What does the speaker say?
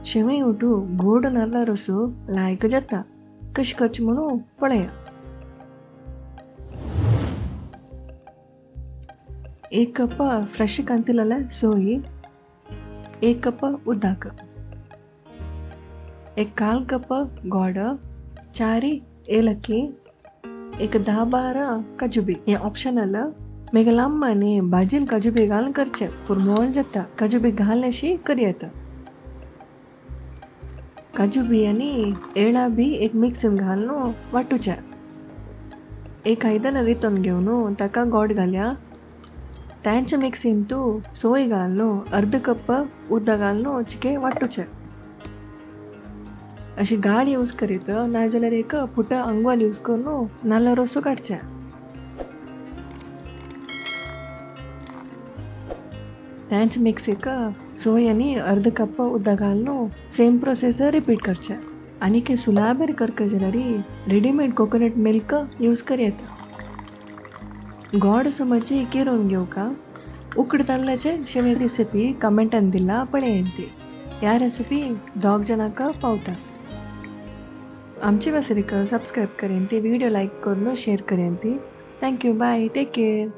शेवई उठू गोड नाला रसो लायक जाता कश करचे म्हणू पळया. एक कप फ्रेश कांतिलेले सोयी, एक कप उदक, एक काल कप गोड, 4 ಏಲಕ್ಕಿ, एक 10-12 काजू बी. हे ऑप्शनल. मेघ लांबाने भाजीन काजू बी घालून करचे पूर मोळून जाता. काजू बी घालण्याशी करी येता. काजू बी आणि एळा बी एक मिक्सिन घालून वाटूचे. एक आयदन रितून घेऊन ताका गोड घाल्या. त्यांच्या मिक्सिन तू सोय घालून अर्ध कप उदक घालून चिके वाटूचे. अशी गाळ यूज करीत नाजाल्यार एक फुट अंगवाल यूज करून नाल्ला रसो काडचे. त्यांच मिक्सीक सोय आणि अर्ध कप उदक घालून सेम प्रोसेस रिपीट करचे. आणि के सुलाबेर करके जाल्यार रेडीमेड कोकोनट मिल्क यूज करियेत. गोड समजी किरून घेऊ का उकड तांदळाचे शेवई रेसिपी कमेंटान दिला पळयंती. ह्या रेसिपी 2 जणांक पावता. आमची वासरीक सब्सक्राइब करेंती, वीडियो लाइक करून शेयर करेंती. Thank you, bye, take care.